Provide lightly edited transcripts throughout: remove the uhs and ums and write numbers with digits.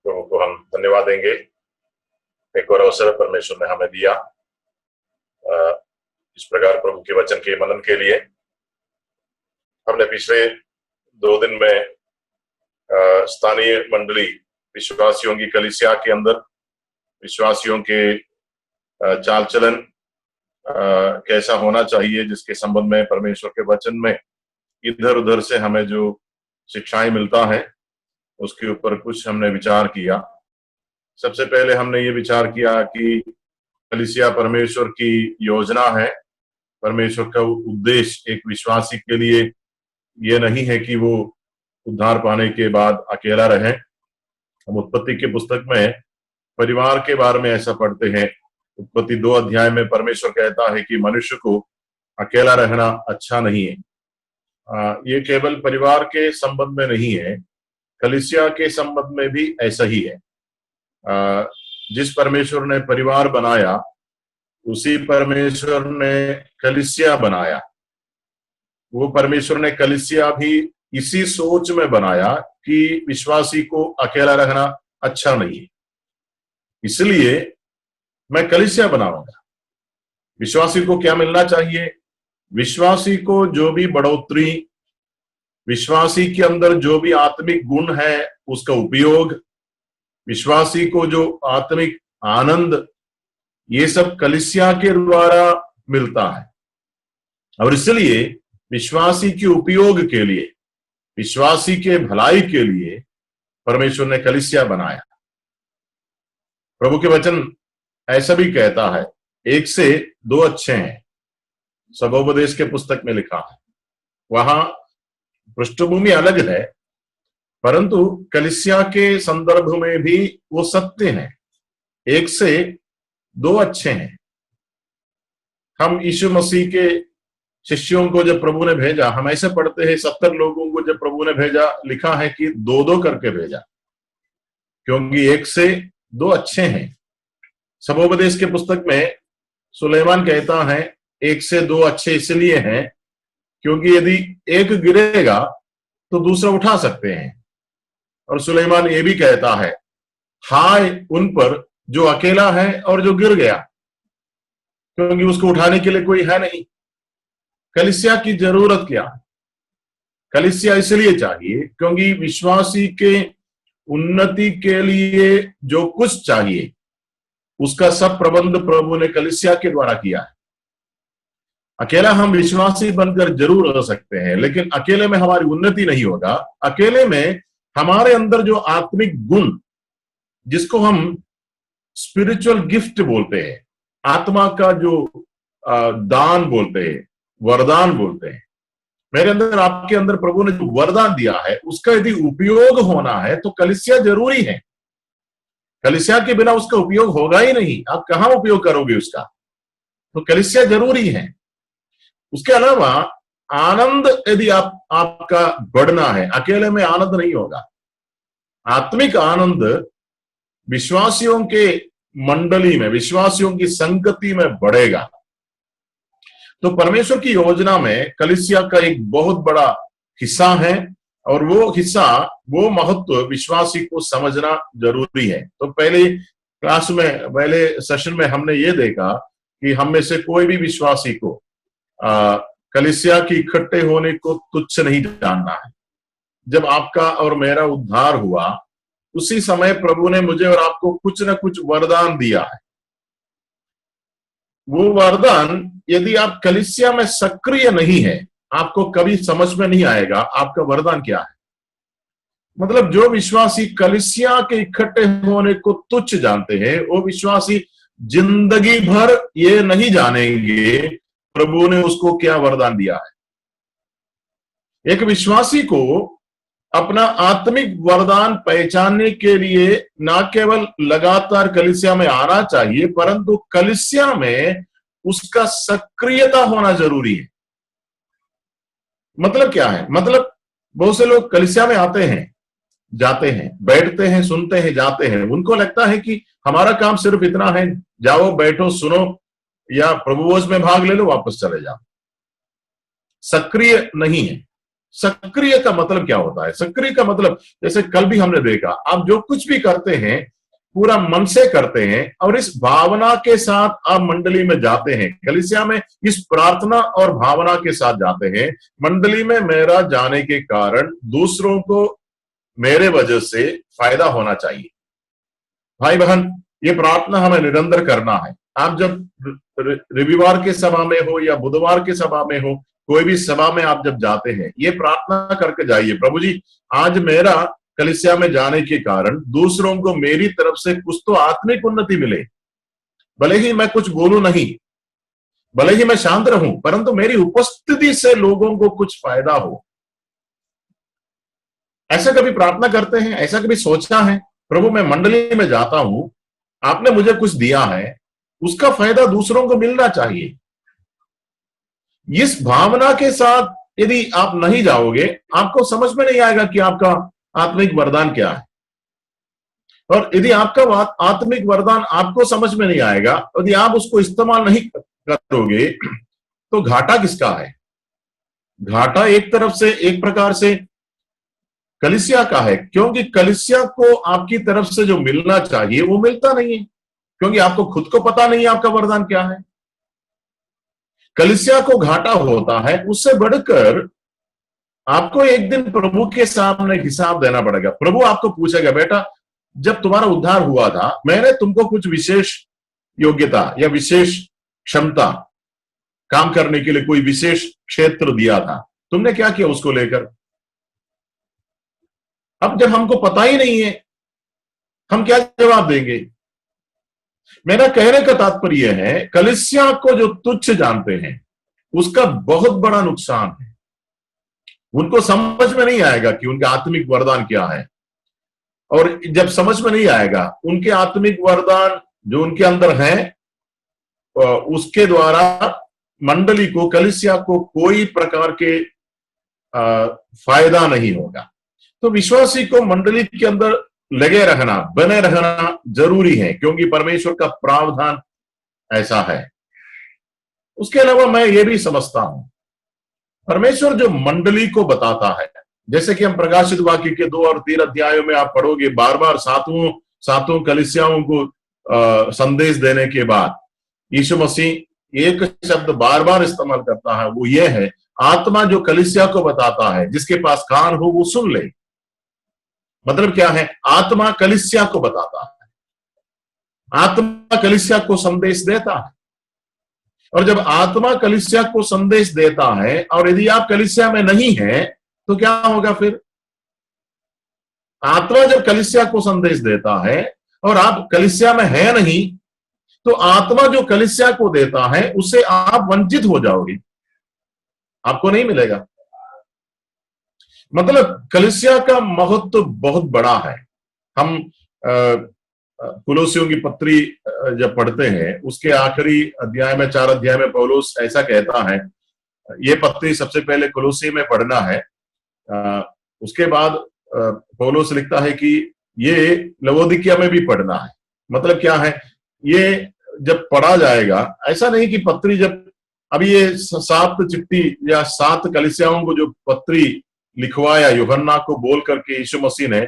प्रभु को हम धन्यवाद देंगे। एक और अवसर परमेश्वर ने हमें दिया इस प्रकार प्रभु के वचन के मनन के लिए। हमने पिछले 2 दिन में स्थानीय मंडली, विश्वासियों की कलीसिया के अंदर विश्वासियों के चाल चलन कैसा होना चाहिए, जिसके संबंध में परमेश्वर के वचन में इधर उधर से हमें जो शिक्षाएं मिलता है उसके ऊपर कुछ हमने विचार किया। सबसे पहले हमने ये विचार किया कि कलीसिया परमेश्वर की योजना है। परमेश्वर का उद्देश्य एक विश्वासी के लिए ये नहीं है कि वो उद्धार पाने के बाद अकेला रहे। हम उत्पत्ति के पुस्तक में परिवार के बारे में ऐसा पढ़ते हैं। उत्पत्ति 2 अध्याय में परमेश्वर कहता है कि मनुष्य को अकेला रहना अच्छा नहीं है। ये केवल परिवार के संबंध में नहीं है, कलीसिया के संबंध में भी ऐसा ही है। जिस परमेश्वर ने परिवार बनाया उसी परमेश्वर ने कलीसिया बनाया। वो परमेश्वर ने कलीसिया भी इसी सोच में बनाया कि विश्वासी को अकेला रहना अच्छा नहीं है, इसलिए मैं कलीसिया बनाऊंगा। विश्वासी को क्या मिलना चाहिए? विश्वासी को जो भी बढ़ोतरी, विश्वासी के अंदर जो भी आत्मिक गुण है उसका उपयोग, विश्वासी को जो आत्मिक आनंद, ये सब कलीसिया के द्वारा मिलता है। और इसलिए विश्वासी के उपयोग के लिए, विश्वासी के भलाई के लिए परमेश्वर ने कलीसिया बनाया। प्रभु के वचन ऐसा भी कहता है, 1 से 2 अच्छे हैं, सबोपदेश के पुस्तक में लिखा है। वहां पृष्ठभूमि अलग है, परंतु कलीसिया के संदर्भ में भी वो सत्य है। 1 से 2 अच्छे हैं। हम यीशु मसीह के शिष्यों को जब प्रभु ने भेजा, हम ऐसे पढ़ते हैं 70 लोगों को जब प्रभु ने भेजा, लिखा है कि 2-2 करके भेजा, क्योंकि 1 से 2 अच्छे हैं। सबोपदेश के पुस्तक में सुलेमान कहता है 1 से 2 अच्छे इसलिए हैं क्योंकि यदि एक गिरेगा तो दूसरा उठा सकते हैं। और सुलेमान ये भी कहता है, हाय उन पर जो अकेला है और जो गिर गया, क्योंकि उसको उठाने के लिए कोई है नहीं। कलीसिया की जरूरत क्या है? कलीसिया इसलिए चाहिए क्योंकि विश्वासी के उन्नति के लिए जो कुछ चाहिए उसका सब प्रबंध प्रभु ने कलीसिया के द्वारा किया है। अकेला हम विश्वासी बनकर जरूर रह सकते हैं, लेकिन अकेले में हमारी उन्नति नहीं होगा। अकेले में हमारे अंदर जो आत्मिक गुण, जिसको हम स्पिरिचुअल गिफ्ट बोलते हैं, आत्मा का जो दान बोलते हैं, वरदान बोलते हैं, मेरे अंदर, आपके अंदर प्रभु ने जो वरदान दिया है उसका यदि उपयोग होना है तो कलीसिया जरूरी है। कलीसिया के बिना उसका उपयोग होगा ही नहीं। आप कहां उपयोग करोगे उसका? तो कलीसिया जरूरी है। उसके अलावा आनंद यदि आपका बढ़ना है, अकेले में आनंद नहीं होगा। आत्मिक आनंद विश्वासियों के मंडली में, विश्वासियों की संगति में बढ़ेगा। तो परमेश्वर की योजना में कलीसिया का एक बहुत बड़ा हिस्सा है, और वो हिस्सा, वो महत्व विश्वासी को समझना जरूरी है। तो पहले क्लास में, पहले सेशन में हमने ये देखा कि हम में से कोई भी विश्वासी को कलीसिया की इकट्ठे होने को तुच्छ नहीं जानना है। जब आपका और मेरा उद्धार हुआ उसी समय प्रभु ने मुझे और आपको कुछ ना कुछ वरदान दिया है। वो वरदान यदि आप कलीसिया में सक्रिय नहीं है, आपको कभी समझ में नहीं आएगा आपका वरदान क्या है। मतलब जो विश्वासी कलीसिया के इकट्ठे होने को तुच्छ जानते हैं, वो विश्वासी जिंदगी भर ये नहीं जानेंगे प्रभु ने उसको क्या वरदान दिया है। एक विश्वासी को अपना आत्मिक वरदान पहचानने के लिए ना केवल लगातार कलीसिया में आना चाहिए, परंतु कलीसिया में उसका सक्रियता होना जरूरी है। मतलब क्या है? मतलब बहुत से लोग कलीसिया में आते हैं, जाते हैं, बैठते हैं, सुनते हैं, जाते हैं। उनको लगता है कि हमारा काम सिर्फ इतना है, जाओ, बैठो, सुनो, या प्रभुभोज में भाग ले लो, वापस चले जाओ। सक्रिय नहीं है। सक्रिय का मतलब क्या होता है? सक्रिय का मतलब, जैसे कल भी हमने देखा, आप जो कुछ भी करते हैं पूरा मन से करते हैं और इस भावना के साथ आप मंडली में जाते हैं, कलीसिया में इस प्रार्थना और भावना के साथ जाते हैं, मंडली में मेरा जाने के कारण दूसरों को मेरे वजह से फायदा होना चाहिए। भाई बहन, ये प्रार्थना हमें निरंतर करना है। आप जब रविवार के सभा में हो या बुधवार के सभा में हो, कोई भी सभा में आप जब जाते हैं, ये प्रार्थना करके जाइए, प्रभु जी आज मेरा कलीसिया में जाने के कारण दूसरों को मेरी तरफ से कुछ तो आत्मिक उन्नति मिले। भले ही मैं कुछ बोलूं नहीं, भले ही मैं शांत रहूं, परंतु मेरी उपस्थिति से लोगों को कुछ फायदा हो। ऐसा कभी प्रार्थना करते हैं? ऐसा कभी सोचा है, प्रभु मैं मंडली में जाता हूं, आपने मुझे कुछ दिया है, उसका फायदा दूसरों को मिलना चाहिए। इस भावना के साथ यदि आप नहीं जाओगे, आपको समझ में नहीं आएगा कि आपका आत्मिक वरदान क्या है। और यदि आपका आत्मिक वरदान आपको समझ में नहीं आएगा, यदि आप उसको इस्तेमाल नहीं करोगे, तो घाटा किसका है? घाटा एक तरफ से, एक प्रकार से कलीसिया का है, क्योंकि कलीसिया को आपकी तरफ से जो मिलना चाहिए वो मिलता नहीं है, क्योंकि आपको खुद को पता नहीं है आपका वरदान क्या है। कलीसिया को घाटा होता है। उससे बढ़कर आपको एक दिन प्रभु के सामने हिसाब देना पड़ेगा। प्रभु आपको पूछेगा, बेटा जब तुम्हारा उद्धार हुआ था, मैंने तुमको कुछ विशेष योग्यता या विशेष क्षमता, काम करने के लिए कोई विशेष क्षेत्र दिया था, तुमने क्या किया उसको लेकर? अब जब हमको पता ही नहीं है, हम क्या जवाब देंगे? मेरा कहने का तात्पर्य है, कलीसिया को जो तुच्छ जानते हैं उसका बहुत बड़ा नुकसान है। उनको समझ में नहीं आएगा कि उनका आत्मिक वरदान क्या है, और जब समझ में नहीं आएगा उनके आत्मिक वरदान जो उनके अंदर है, उसके द्वारा मंडली को, कलीसिया को कोई प्रकार के फायदा नहीं होगा। तो विश्वासी को मंडली के अंदर लगे रहना, बने रहना जरूरी है, क्योंकि परमेश्वर का प्रावधान ऐसा है। उसके अलावा मैं ये भी समझता हूं, परमेश्वर जो मंडली को बताता है, जैसे कि हम प्रकाशित वाक्य के 2 और 3 अध्यायों में आप पढ़ोगे, बार बार सातों कलीसियाओं को संदेश देने के बाद यीशु मसीह एक शब्द बार बार इस्तेमाल करता है, वो ये है, आत्मा जो कलीसिया को बताता है, जिसके पास कान हो वो सुन ले। मतलब क्या है? आत्मा कलीसिया को बताता है, आत्मा कलीसिया को संदेश देता है। और जब आत्मा कलीसिया को संदेश देता है और यदि आप कलीसिया में नहीं हैं, तो क्या होगा फिर? आत्मा जब कलीसिया को संदेश देता है और आप कलीसिया में है नहीं, तो आत्मा जो कलीसिया को देता है उससे आप वंचित हो जाओगे, आपको नहीं मिलेगा। मतलब कलीसिया का महत्व बहुत बड़ा है। हम कुलोसियों की पत्री जब पढ़ते हैं, उसके आखिरी अध्याय में, 4 अध्याय में पौलुस ऐसा कहता है, ये पत्री सबसे पहले कुलोसी में पढ़ना है, उसके बाद पौलुस लिखता है कि ये लवोदिकिया में भी पढ़ना है। मतलब क्या है? ये जब पढ़ा जाएगा, ऐसा नहीं कि पत्री जब अभी ये 7 चिट्ठी या 7 कलीसियाओं को जो पत्री लिखवाया यूहन्ना को बोल करके यीशु मसीह ने,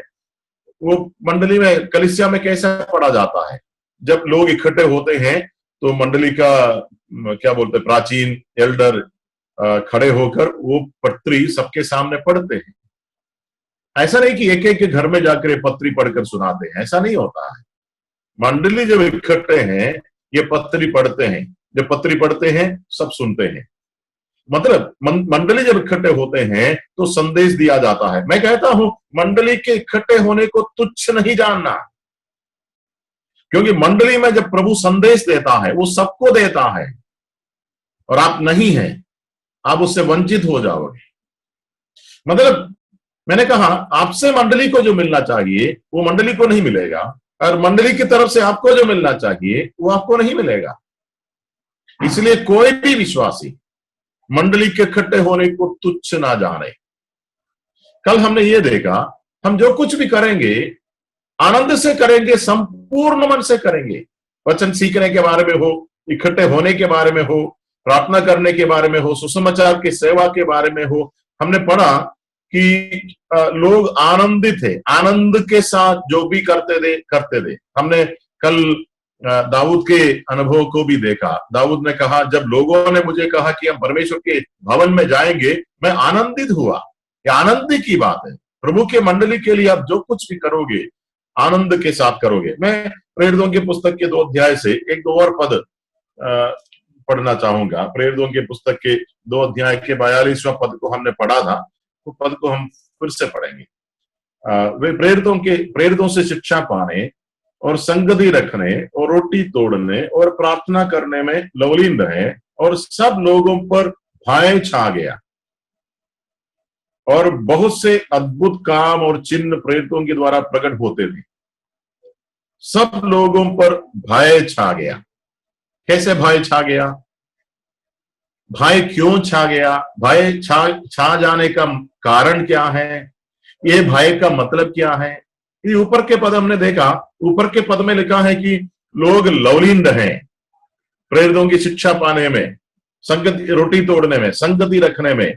वो मंडली में, कलीसिया में कैसा पढ़ा जाता है? जब लोग इकट्ठे होते हैं तो मंडली का क्या बोलते हैं, प्राचीन एल्डर खड़े होकर वो पत्री सबके सामने पढ़ते हैं। ऐसा नहीं कि एक एक के घर में जाकर ये पत्री पढ़कर सुनाते हैं, ऐसा नहीं होता है। मंडली जब इकट्ठे हैं, ये पत्री पढ़ते हैं, जब पत्री पढ़ते हैं सब सुनते हैं। मतलब मंडली जब इकट्ठे होते हैं तो संदेश दिया जाता है। मैं कहता हूं, मंडली के इकट्ठे होने को तुच्छ नहीं जानना, क्योंकि मंडली में जब प्रभु संदेश देता है वो सबको देता है, और आप नहीं हैं, आप उससे वंचित हो जाओगे। मतलब मैंने कहा, आपसे मंडली को जो मिलना चाहिए वो मंडली को नहीं मिलेगा, और मंडली की तरफ से आपको जो मिलना चाहिए वो आपको नहीं मिलेगा। इसलिए कोई भी विश्वासी मंडली के इकट्ठे होने को तुच्छ ना जाने। कल हमने ये देखा, हम जो कुछ भी करेंगे आनंद से करेंगे, संपूर्ण मन से करेंगे। वचन सीखने के बारे में हो, इकट्ठे होने के बारे में हो, प्रार्थना करने के बारे में हो, सुसमाचार की सेवा के बारे में हो। हमने पढ़ा कि लोग आनंदित थे, आनंद के साथ जो भी करते थे। हमने कल दाऊद के अनुभव को भी देखा। दाऊद ने कहा, जब लोगों ने मुझे कहा कि हम परमेश्वर के भवन में जाएंगे, मैं आनंदित हुआ। ये आनंद की बात है। प्रभु के मंडली के लिए आप जो कुछ भी करोगे आनंद के साथ करोगे। मैं प्रेरितों की पुस्तक के 2 अध्याय से एक दो और पद पढ़ना चाहूंगा। प्रेरितों की पुस्तक के 2 अध्याय के 42वां पद को हमने पढ़ा था, वो पद को हम फिर से पढ़ेंगे। वे प्रेरितों से शिक्षा पाने और संगति रखने और रोटी तोड़ने और प्रार्थना करने में लवलीन रहे, और सब लोगों पर भय छा गया, और बहुत से अद्भुत काम और चिन्ह प्रेरितों के द्वारा प्रकट होते थे। सब लोगों पर भय छा गया। कैसे भय छा गया? भय क्यों छा गया? भय छा जाने का कारण क्या है? ये भय का मतलब क्या है? ये ऊपर के पद हमने देखा। ऊपर के पद में लिखा है कि लोग लवलीन रहे, प्रेरितों की शिक्षा पाने में, संगति, रोटी तोड़ने में, संगति रखने में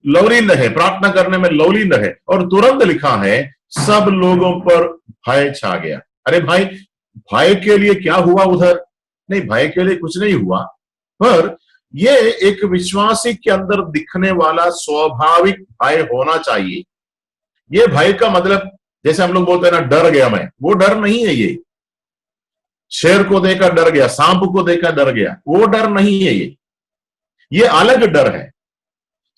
लवलीन रहे, प्रार्थना करने में लवलीन रहे, और तुरंत लिखा है सब लोगों पर भय छा गया। अरे भाई, भय के लिए क्या हुआ उधर? नहीं, भय के लिए कुछ नहीं हुआ, पर ये एक विश्वासी के अंदर दिखने वाला स्वाभाविक भय होना चाहिए। ये भय का मतलब, जैसे हम लोग बोलते हैं ना, डर गया मैं, वो डर नहीं है। ये शेर को देखकर डर गया, सांप को देखकर डर गया, वो डर नहीं है। ये अलग डर है।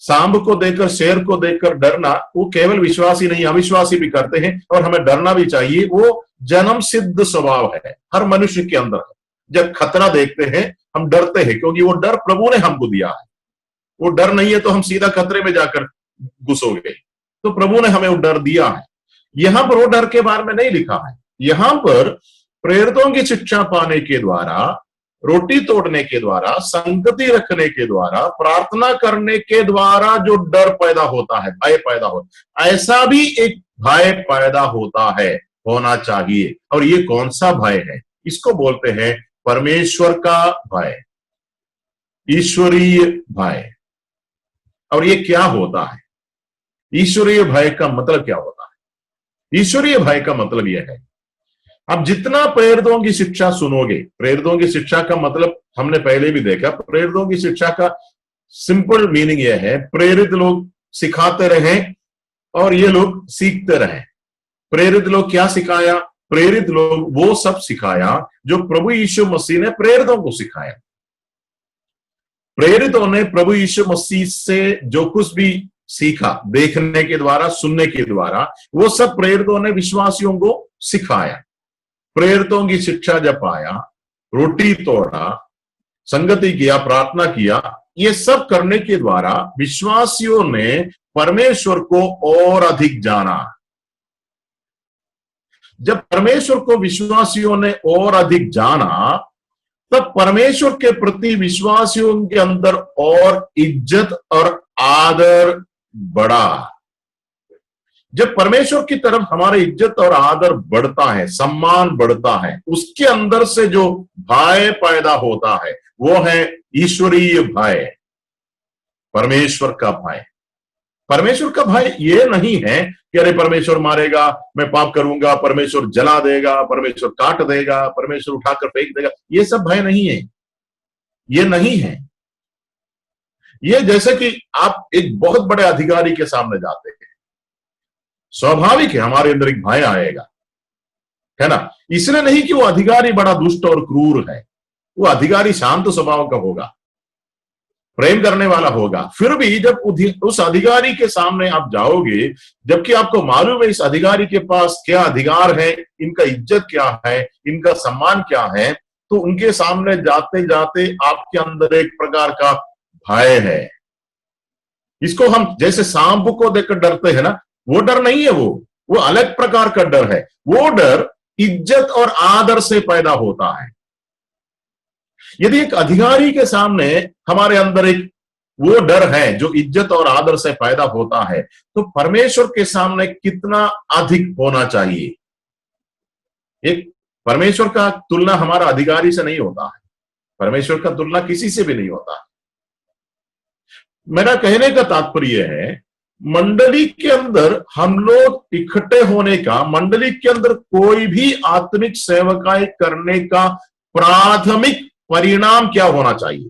सांप को देखकर, शेर को देखकर डरना, वो केवल विश्वासी नहीं, अविश्वासी भी करते हैं, और हमें डरना भी चाहिए। वो जन्म सिद्ध स्वभाव है, हर मनुष्य के अंदर। जब खतरा देखते हैं हम डरते हैं, क्योंकि वो डर प्रभु ने हमको दिया है। वो डर नहीं है तो हम सीधा खतरे में जाकर घुसोगे, तो प्रभु ने हमें वो डर दिया है। यहां पर वो डर के बारे में नहीं लिखा है। यहां पर प्रेरितों की शिक्षा पाने के द्वारा, रोटी तोड़ने के द्वारा, संगति रखने के द्वारा, प्रार्थना करने के द्वारा जो डर पैदा होता है, भय पैदा होता है, ऐसा भी एक भय पैदा होता है, होना चाहिए। और ये कौन सा भय है? इसको बोलते हैं परमेश्वर का भय, ईश्वरीय भय। और ये क्या होता है? ईश्वरीय भय का मतलब क्या होता है? ईश्वरीय भय का मतलब यह है, अब जितना प्रेरितों की शिक्षा सुनोगे, प्रेरितों की शिक्षा का मतलब हमने पहले भी देखा। प्रेरितों की शिक्षा का सिंपल मीनिंग यह है, प्रेरित लोग सिखाते रहे और ये लोग सीखते रहे। प्रेरित लोग क्या सिखाया? प्रेरित लोग वो सब सिखाया जो प्रभु यीशु मसीह ने प्रेरितों को सिखाया। प्रेरितों ने प्रभु यीशु मसीह से जो कुछ भी सीखा, देखने के द्वारा, सुनने के द्वारा, वो सब प्रेरितों ने विश्वासियों को सिखाया। प्रेरितों की शिक्षा जब पाया, रोटी तोड़ा, संगति किया, प्रार्थना किया, ये सब करने के द्वारा विश्वासियों ने परमेश्वर को और अधिक जाना। जब परमेश्वर को विश्वासियों ने और अधिक जाना, तब परमेश्वर के प्रति विश्वासियों के अंदर और इज्जत और आदर बढ़ा। जब परमेश्वर की तरफ हमारी इज्जत और आदर बढ़ता है, सम्मान बढ़ता है, उसके अंदर से जो भय पैदा होता है वो है ईश्वरीय भय, परमेश्वर का भय। परमेश्वर का भय ये नहीं है कि अरे परमेश्वर मारेगा, मैं पाप करूंगा, परमेश्वर जला देगा, परमेश्वर काट देगा, परमेश्वर उठाकर फेंक देगा। ये सब भय नहीं है, ये नहीं है। ये जैसे कि आप एक बहुत बड़े अधिकारी के सामने जाते हैं, स्वाभाविक है हमारे अंदर एक भय आएगा, है ना? इसलिए नहीं कि वो अधिकारी बड़ा दुष्ट और क्रूर है। वो अधिकारी शांत स्वभाव का होगा, प्रेम करने वाला होगा। फिर भी जब उस अधिकारी के सामने आप जाओगे, जबकि आपको मालूम है इस अधिकारी के पास क्या अधिकार है, इनका इज्जत क्या है, इनका सम्मान क्या है, तो उनके सामने जाते जाते आपके अंदर एक प्रकार का भय है। इसको हम जैसे सांप को देखकर डरते हैं ना, वो डर नहीं है, वो अलग प्रकार का डर है। वो डर इज्जत और आदर से पैदा होता है। यदि एक अधिकारी के सामने हमारे अंदर एक वो डर है जो इज्जत और आदर से पैदा होता है, तो परमेश्वर के सामने कितना अधिक होना चाहिए। एक परमेश्वर का तुलना हमारा अधिकारी से नहीं होता है, परमेश्वर का तुलना किसी से भी नहीं होता है। मेरा कहने का तात्पर्य है, मंडली के अंदर हम लोग इकट्ठे होने का, मंडली के अंदर कोई भी आत्मिक सेवकाई करने का प्राथमिक परिणाम क्या होना चाहिए?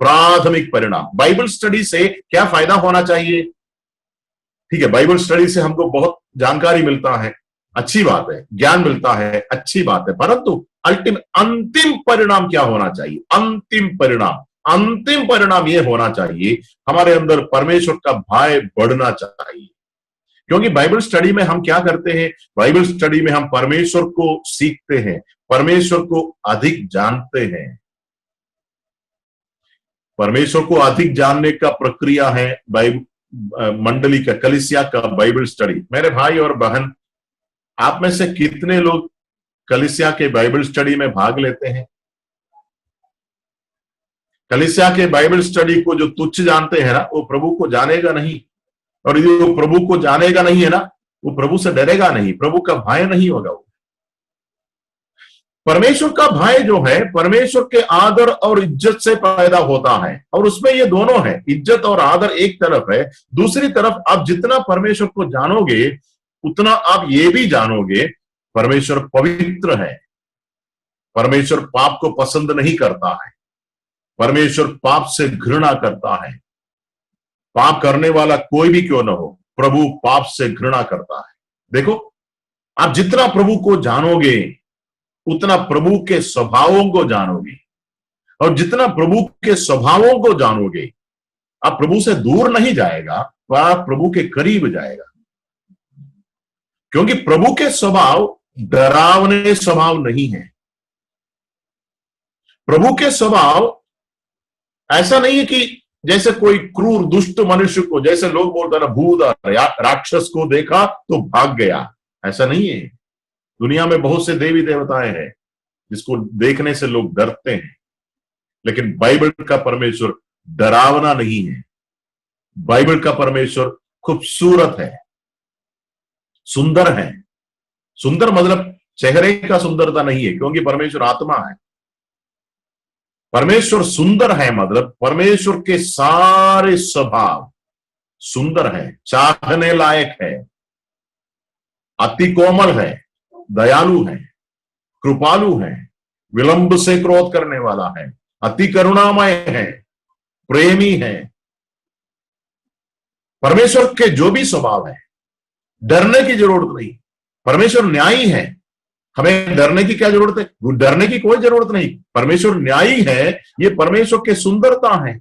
प्राथमिक परिणाम बाइबल स्टडी से क्या फायदा होना चाहिए? ठीक है, बाइबल स्टडी से हमको बहुत जानकारी मिलता है, अच्छी बात है, ज्ञान मिलता है, अच्छी बात है, परंतु अंतिम परिणाम क्या होना चाहिए? अंतिम परिणाम यह होना चाहिए हमारे अंदर परमेश्वर का भय बढ़ना चाहिए। क्योंकि बाइबल स्टडी में हम क्या करते हैं? बाइबल स्टडी में हम परमेश्वर को सीखते हैं, परमेश्वर को अधिक जानते हैं। परमेश्वर को अधिक जानने का प्रक्रिया है मंडली का, कलीसिया का बाइबल स्टडी। मेरे भाई और बहन, आप में से कितने लोग कलीसिया के बाइबल स्टडी में भाग लेते हैं? कलीसिया के बाइबल स्टडी को जो तुच्छ जानते हैं ना, वो प्रभु को जानेगा नहीं, और जो प्रभु को जानेगा नहीं है ना, वो प्रभु से डरेगा नहीं, प्रभु का भय नहीं होगा। वो परमेश्वर का भय जो है परमेश्वर के आदर और इज्जत से पैदा होता है, और उसमें ये दोनों है, इज्जत और आदर एक तरफ है, दूसरी तरफ आप जितना परमेश्वर को जानोगे उतना आप ये भी जानोगे परमेश्वर पवित्र है, परमेश्वर पाप को पसंद नहीं करता है, परमेश्वर पाप से घृणा करता है। पाप करने वाला कोई भी क्यों ना हो, प्रभु पाप से घृणा करता है। देखो, आप जितना प्रभु को जानोगे उतना प्रभु के स्वभावों को जानोगे, और जितना प्रभु के स्वभावों को जानोगे आप प्रभु से दूर नहीं जाएगा, पर आप प्रभु के करीब जाएगा। क्योंकि प्रभु के स्वभाव डरावने स्वभाव नहीं है। प्रभु के स्वभाव ऐसा नहीं है कि जैसे कोई क्रूर दुष्ट मनुष्य को, जैसे लोग बोलते हैं ना, भूत राक्षस को देखा तो भाग गया, ऐसा नहीं है। दुनिया में बहुत से देवी देवताएं हैं जिसको देखने से लोग डरते हैं, लेकिन बाइबल का परमेश्वर डरावना नहीं है। बाइबल का परमेश्वर खूबसूरत है, सुंदर है। सुंदर मतलब चेहरे का सुंदरता नहीं है, क्योंकि परमेश्वर आत्मा है। परमेश्वर सुंदर है मतलब परमेश्वर के सारे स्वभाव सुंदर है, चाहने लायक है, अति कोमल है, दयालु है, कृपालु है, विलंब से क्रोध करने वाला है, अति करुणामय है, प्रेमी है। परमेश्वर के जो भी स्वभाव है, डरने की जरूरत नहीं। परमेश्वर न्यायी है, हमें डरने की क्या जरूरत है? डरने की कोई जरूरत नहीं। परमेश्वर न्यायी है, ये परमेश्वर की सुंदरता है।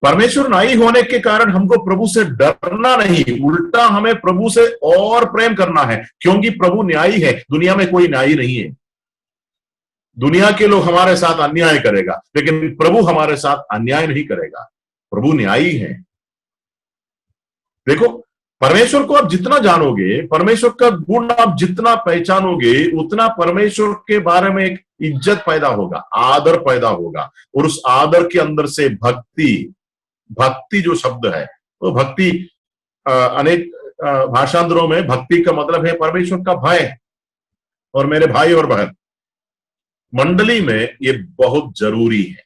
परमेश्वर न्यायी होने के कारण हमको प्रभु से डरना नहीं, उल्टा हमें प्रभु से और प्रेम करना है, क्योंकि प्रभु न्यायी है। दुनिया में कोई न्यायी नहीं है। दुनिया के लोग हमारे साथ अन्याय करेगा, लेकिन प्रभु हमारे साथ अन्याय नहीं करेगा। प्रभु न्यायी है। देखो, परमेश्वर को आप जितना जानोगे, परमेश्वर का गुण आप जितना पहचानोगे, उतना परमेश्वर के बारे में एक इज्जत पैदा होगा, आदर पैदा होगा, और उस आदर के अंदर से भक्ति जो शब्द है, तो भक्ति अनेक भाषांतरों में भक्ति का मतलब है परमेश्वर का भय। और मेरे भाई और बहन, मंडली में ये बहुत जरूरी है।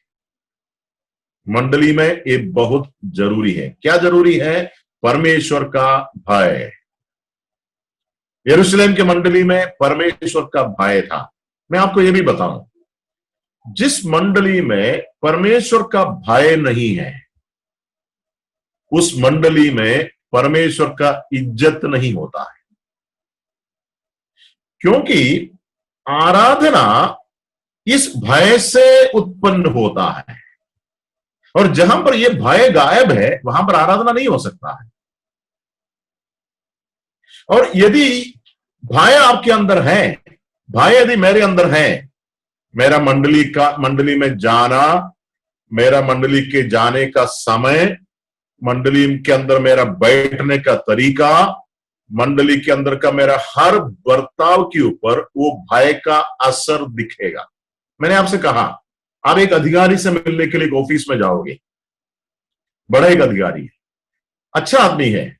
मंडली में ये बहुत जरूरी है। क्या जरूरी है? परमेश्वर का भय। यरूशलेम के मंडली में परमेश्वर का भय था। मैं आपको यह भी बताऊं, जिस मंडली में परमेश्वर का भय नहीं है, उस मंडली में परमेश्वर का इज्जत नहीं होता है। क्योंकि आराधना इस भय से उत्पन्न होता है, और जहां पर यह भय गायब है वहां पर आराधना नहीं हो सकता है। और यदि भय आपके अंदर है, भय यदि मेरे अंदर है, मेरा मंडली में जाना, मेरा मंडली के जाने का समय, मंडली के अंदर मेरा बैठने का तरीका, मंडली के अंदर का मेरा हर बर्ताव के ऊपर वो भय का असर दिखेगा। मैंने आपसे कहा, आप एक अधिकारी से मिलने के लिए एक ऑफिस में जाओगे, बड़ा एक अधिकारी है, अच्छा आदमी है,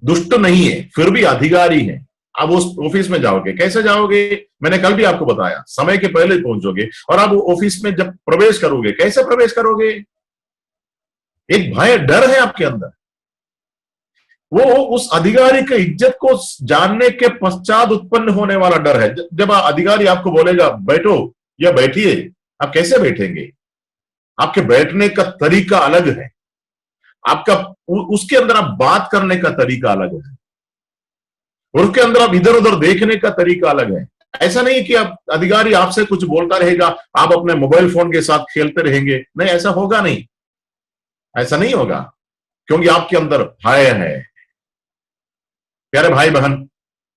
दुष्ट नहीं है, फिर भी अधिकारी है। आप उस ऑफिस में जाओगे, कैसे जाओगे? मैंने कल भी आपको बताया, समय के पहले पहुंचोगे, और आप ऑफिस में जब प्रवेश करोगे, कैसे प्रवेश करोगे? एक भय, डर है आपके अंदर। वो उस अधिकारी के इज्जत को जानने के पश्चात उत्पन्न होने वाला डर है। जब अधिकारी आपको बोलेगा बैठो या बैठिए, आप कैसे बैठेंगे? आपके बैठने का तरीका अलग है, आपका उसके अंदर आप बात करने का तरीका अलग है, और उसके अंदर आप इधर उधर देखने का तरीका अलग है। ऐसा नहीं कि आप अधिकारी आपसे कुछ बोलता रहेगा, आप अपने मोबाइल फोन के साथ खेलते रहेंगे। नहीं, ऐसा होगा नहीं, ऐसा नहीं होगा, क्योंकि आपके अंदर भय है। प्यारे भाई बहन,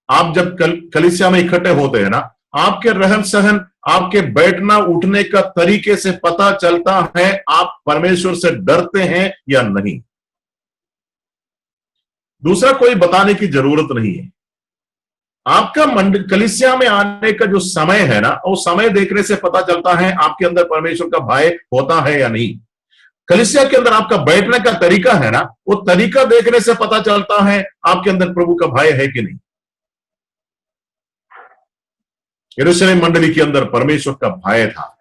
आप जब कलीसिया में इकट्ठे होते हैं ना, आपके रहन सहन, आपके बैठना उठने का तरीके से पता चलता है आप परमेश्वर से डरते हैं या नहीं। दूसरा कोई बताने की जरूरत नहीं है। आपका कलीसिया में आने का जो समय है ना, वो समय देखने से पता चलता है आपके अंदर परमेश्वर का भय होता है या नहीं। कलीसिया के अंदर आपका बैठने का तरीका है ना, वो तरीका देखने से पता चलता है आपके अंदर प्रभु का भय है कि नहीं। यरूशलेम मंडली के अंदर परमेश्वर का भय था।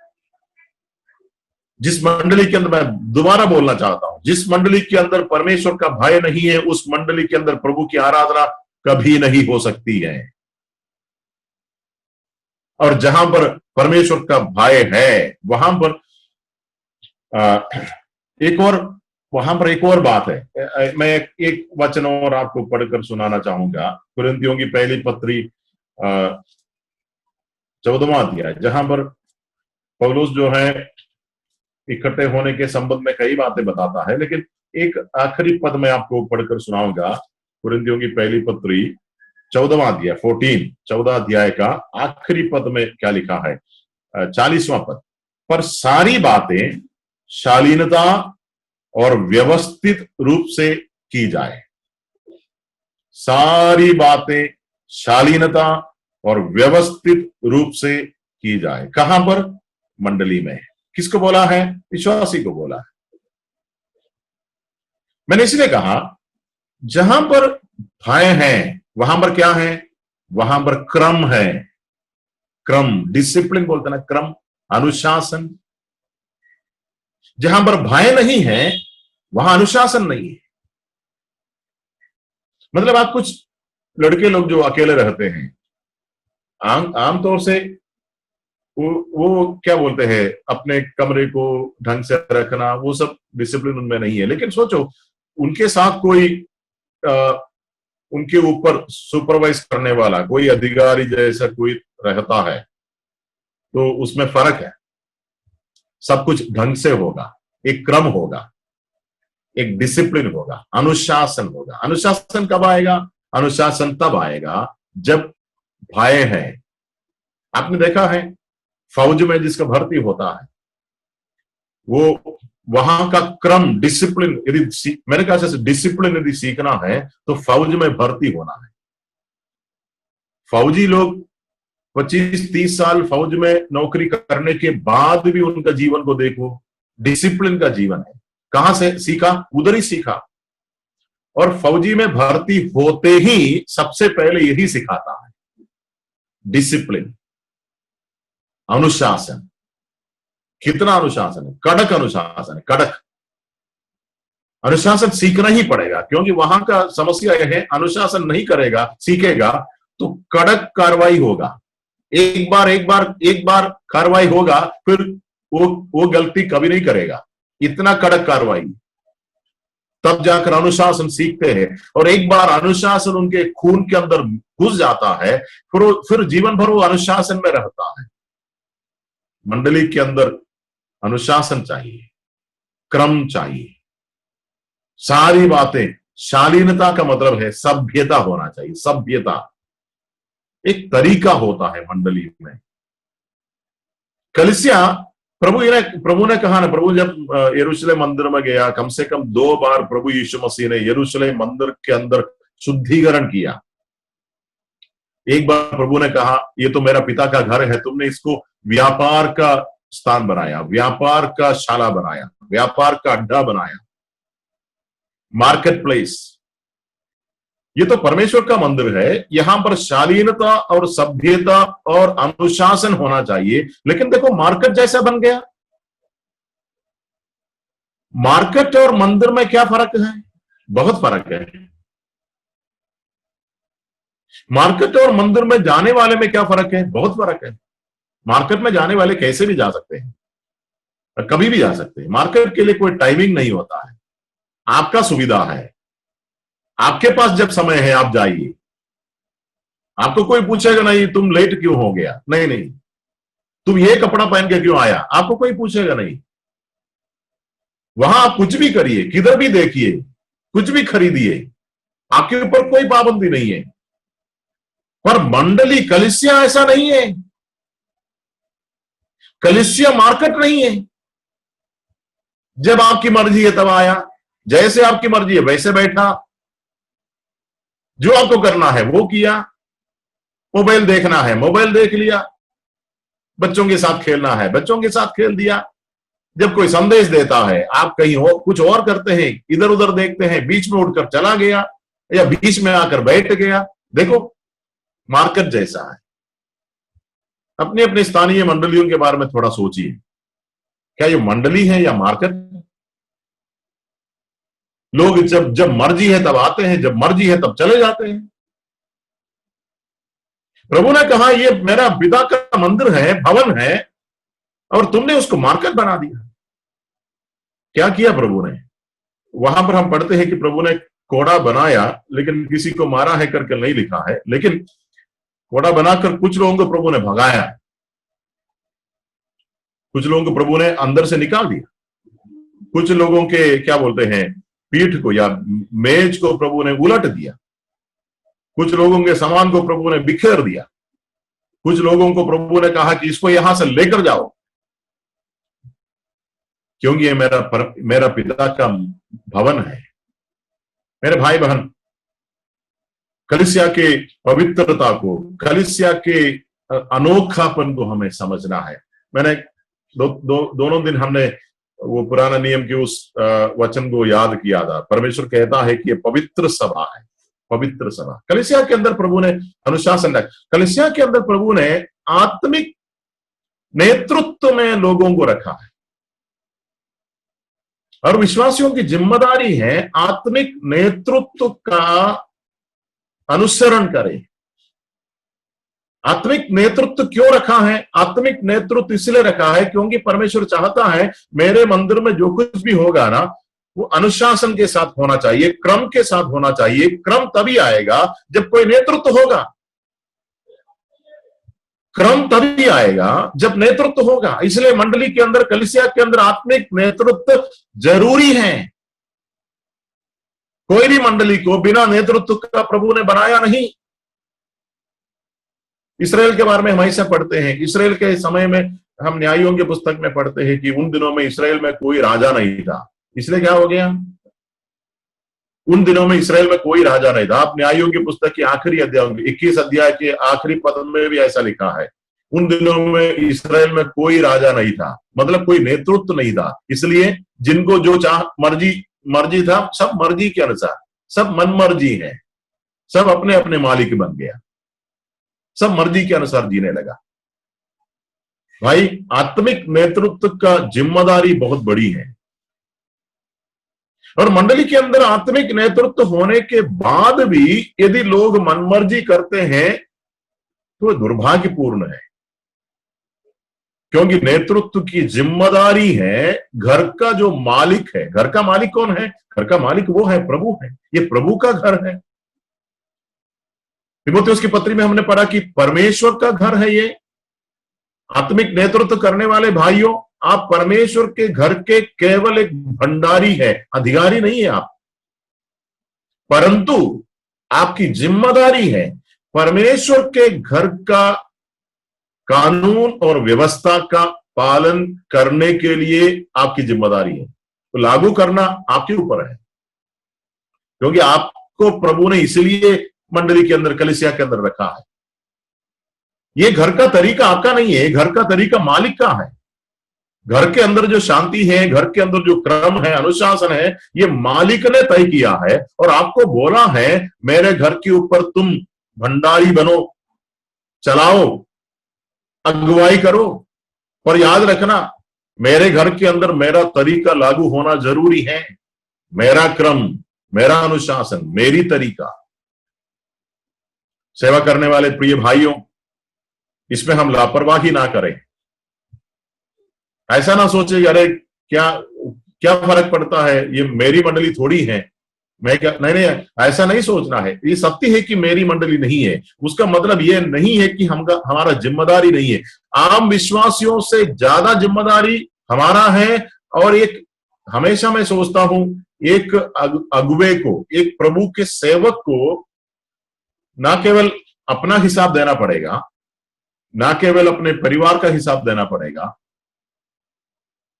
जिस मंडली के अंदर, मैं दोबारा बोलना चाहता हूं, जिस मंडली के अंदर परमेश्वर का भय नहीं है, उस मंडली के अंदर प्रभु की आराधना कभी नहीं हो सकती है। और जहां पर परमेश्वर का भय है, वहां पर एक और बात है। मैं एक वचन और आपको पढ़कर सुनाना चाहूंगा, कुरिन्थियों की पहली पत्री 14वां अध्याय, जहां पर पौलुस जो है इकट्ठे होने के संबंध में कई बातें बताता है, लेकिन एक आखिरी पद में आपको पढ़कर सुनाऊंगा। कुरिन्थियों की पहली पत्री 14वां अध्याय 14 अध्याय का आखिरी पद में क्या लिखा है, 40वां पद, पर सारी बातें शालीनता और व्यवस्थित रूप से की जाए। सारी बातें शालीनता और व्यवस्थित रूप से की जाए। कहां पर? मंडली में। किसको बोला है? विश्वासी को बोला है। मैंने इसलिए कहा, जहां पर भय है वहां पर क्या है? वहां पर क्रम है। क्रम, डिसिप्लिन बोलते ना, क्रम, अनुशासन। जहां पर भय नहीं है वहां अनुशासन नहीं है। मतलब आप कुछ लड़के लोग जो अकेले रहते हैं, आमतौर से वो क्या बोलते हैं, अपने कमरे को ढंग से रखना, वो सब डिसिप्लिन उनमें नहीं है। लेकिन सोचो, उनके साथ कोई उनके ऊपर सुपरवाइज करने वाला कोई अधिकारी जैसा कोई रहता है, तो उसमें फर्क है। सब कुछ ढंग से होगा, एक क्रम होगा, एक डिसिप्लिन होगा, अनुशासन होगा। अनुशासन कब आएगा? अनुशासन तब आएगा जब भय है। आपने देखा है, फौज में जिसका भर्ती होता है, वो वहां का क्रम, डिसिप्लिन, यदि मेरे ख्याल से डिसिप्लिन यदि सीखना है तो फौज में भर्ती होना है। फौजी लोग 25-30 साल फौज में नौकरी करने के बाद भी उनका जीवन को देखो, डिसिप्लिन का जीवन है। कहां से सीखा? उधर ही सीखा। और फौजी में भर्ती होते ही सबसे पहले यही सिखाता है, डिसिप्लिन, अनुशासन। कितना अनुशासन है? कड़क अनुशासन है, कड़क अनुशासन सीखना ही पड़ेगा, क्योंकि वहां का समस्या यह है, अनुशासन नहीं करेगा, सीखेगा तो कड़क कार्रवाई होगा। एक बार कार्रवाई होगा, फिर वो गलती कभी नहीं करेगा। इतना कड़क कार्रवाई, तब जाकर अनुशासन सीखते हैं। और एक बार अनुशासन उनके खून के अंदर घुस जाता है, फिर जीवन भर वो अनुशासन में रहता है। मंडली के अंदर अनुशासन चाहिए, क्रम चाहिए, सारी बातें। शालीनता का मतलब है सभ्यता होना चाहिए। सभ्यता एक तरीका होता है मंडली में। कलीसिया, प्रभु ने कहा ना, प्रभु जब यरूशलेम मंदिर में गया, कम से कम 2 बार प्रभु यीशु मसीह ने यरूशलेम मंदिर के अंदर शुद्धिकरण किया। एक बार प्रभु ने कहा, ये तो मेरा पिता का घर है, तुमने इसको व्यापार का स्थान बनाया, व्यापार का शाला बनाया, व्यापार का अड्डा बनाया, मार्केट प्लेस। ये तो परमेश्वर का मंदिर है, यहां पर शालीनता और सभ्यता और अनुशासन होना चाहिए। लेकिन देखो, मार्केट जैसा बन गया। मार्केट और मंदिर में क्या फर्क है? बहुत फर्क है। मार्केट और मंदिर में जाने वाले में क्या फर्क है? बहुत फर्क है। मार्केट में जाने वाले कैसे भी जा सकते हैं, कभी भी जा सकते हैं। मार्केट के लिए कोई टाइमिंग नहीं होता है, आपका सुविधा है, आपके पास जब समय है आप जाइए। आपको कोई पूछेगा नहीं तुम लेट क्यों हो गया, नहीं नहीं, तुम ये कपड़ा पहन के क्यों आया, आपको कोई पूछेगा नहीं। वहां आप कुछ भी करिए, किधर भी देखिए, कुछ भी खरीदिए, आपके ऊपर कोई पाबंदी नहीं है। पर मंडली कलीसिया ऐसा नहीं है। कलीसिया मार्केट नहीं है। जब आपकी मर्जी है तब आया, जैसे आपकी मर्जी है वैसे बैठा, जो आपको करना है वो किया, मोबाइल देखना है मोबाइल देख लिया, बच्चों के साथ खेलना है बच्चों के साथ खेल दिया। जब कोई संदेश देता है आप कहीं और कुछ और करते हैं, इधर उधर देखते हैं, बीच में उठकर चला गया या बीच में आकर बैठ गया। देखो मार्केट जैसा है। अपनी अपनी स्थानीय मंडलियों के बारे में थोड़ा सोचिए, क्या ये मंडली है या मार्केट? लोग जब जब मर्जी है तब आते हैं, जब मर्जी है तब चले जाते हैं। प्रभु ने कहा ये मेरा पिता का मंदिर है, भवन है, और तुमने उसको मार्केट बना दिया। क्या किया प्रभु ने? वहां पर हम पढ़ते हैं कि प्रभु ने कोड़ा बनाया, लेकिन किसी को मारा है करके नहीं लिखा है, लेकिन कोड़ा बनाकर कुछ लोगों को प्रभु ने भगाया, कुछ लोगों को प्रभु ने अंदर से निकाल दिया, कुछ लोगों के क्या बोलते हैं पीठ को या मेज को प्रभु ने उलट दिया, कुछ लोगों के सामान को प्रभु ने बिखेर दिया, कुछ लोगों को प्रभु ने कहा कि इसको यहां से लेकर जाओ, क्योंकि ये मेरा पिता का भवन है। मेरे भाई बहन, कलीसिया के पवित्रता को, कलीसिया के अनोखापन को हमें समझना है। मैंने दोनों दिन हमने वो पुराना नियम के उस वचन को याद किया था। परमेश्वर कहता है कि ये पवित्र सभा है, पवित्र सभा। कलीसिया के अंदर प्रभु ने अनुशासन रखा, कलीसिया के अंदर प्रभु ने आत्मिक नेतृत्व में लोगों को रखा है, और विश्वासियों की जिम्मेदारी है आत्मिक नेतृत्व का अनुसरण करें। आत्मिक नेतृत्व क्यों रखा है? आत्मिक नेतृत्व इसलिए रखा है क्योंकि परमेश्वर चाहता है मेरे मंदिर में जो कुछ भी होगा ना, वो अनुशासन के साथ होना चाहिए, क्रम के साथ होना चाहिए। क्रम तभी आएगा जब कोई नेतृत्व होगा, क्रम तभी आएगा जब नेतृत्व होगा। इसलिए मंडली के अंदर, कलीसिया के अंदर आत्मिक नेतृत्व जरूरी है। कोई भी मंडली को बिना नेतृत्व का प्रभु ने बनाया नहीं। इसराइल के बारे में हम ऐसा पढ़ते हैं, इसराइल के समय में हम न्यायों के पुस्तक में पढ़ते हैं कि उन दिनों में इसराइल में कोई राजा नहीं था। इसलिए क्या हो गया? उन दिनों में इसराइल में कोई राजा नहीं था। आप न्यायों की पुस्तक की आखिरी अध्याय 21 अध्याय के आखिरी पद में भी ऐसा लिखा है, उन दिनों में इसराइल में कोई राजा नहीं था, मतलब कोई नेतृत्व नहीं था। इसलिए जिनको जो मर्जी था, सब मर्जी के अनुसार, सब मनमर्जी है, सब अपने अपने मालिक बन गया, सब मर्जी के अनुसार जीने लगा। भाई, आत्मिक नेतृत्व का जिम्मेदारी बहुत बड़ी है, और मंडली के अंदर आत्मिक नेतृत्व होने के बाद भी यदि लोग मनमर्जी करते हैं तो दुर्भाग्यपूर्ण है, क्योंकि नेतृत्व की जिम्मेदारी है घर का जो मालिक है। घर का मालिक कौन है? घर का मालिक वो है, प्रभु है। ये प्रभु का घर है। तीमुथियुस की पत्री में हमने पढ़ा कि परमेश्वर का घर है ये। आत्मिक नेतृत्व करने वाले भाइयों, आप परमेश्वर के घर के केवल एक भंडारी है, अधिकारी नहीं है आप, परंतु आपकी जिम्मेदारी है परमेश्वर के घर का कानून और व्यवस्था का पालन करने के लिए आपकी जिम्मेदारी है। तो लागू करना आपके ऊपर है, क्योंकि आपको प्रभु ने इसलिए मंडली के अंदर, कलीसिया के अंदर रखा है। ये घर का तरीका आपका नहीं है, घर का तरीका मालिक का है। घर के अंदर जो शांति है, घर के अंदर जो क्रम है, अनुशासन है, ये मालिक ने तय किया है और आपको बोला है मेरे घर के ऊपर तुम भंडारी बनो, चलाओ, अगुवाई करो। पर याद रखना, मेरे घर के अंदर मेरा तरीका लागू होना जरूरी है, मेरा क्रम, मेरा अनुशासन, मेरी तरीका। सेवा करने वाले प्रिय भाइयों, इसमें हम लापरवाही ना करें। ऐसा ना सोचे अरे क्या क्या फर्क पड़ता है, ये मेरी मंडली थोड़ी है, मैं क्या, नहीं नहीं, ऐसा नहीं सोचना है। ये सत्य है कि मेरी मंडली नहीं है, उसका मतलब ये नहीं है कि हमारा जिम्मेदारी नहीं है। आम विश्वासियों से ज्यादा जिम्मेदारी हमारा है। और एक हमेशा मैं सोचता हूं, एक अगुवे को, एक प्रभु के सेवक को ना केवल अपना हिसाब देना पड़ेगा, ना केवल अपने परिवार का हिसाब देना पड़ेगा,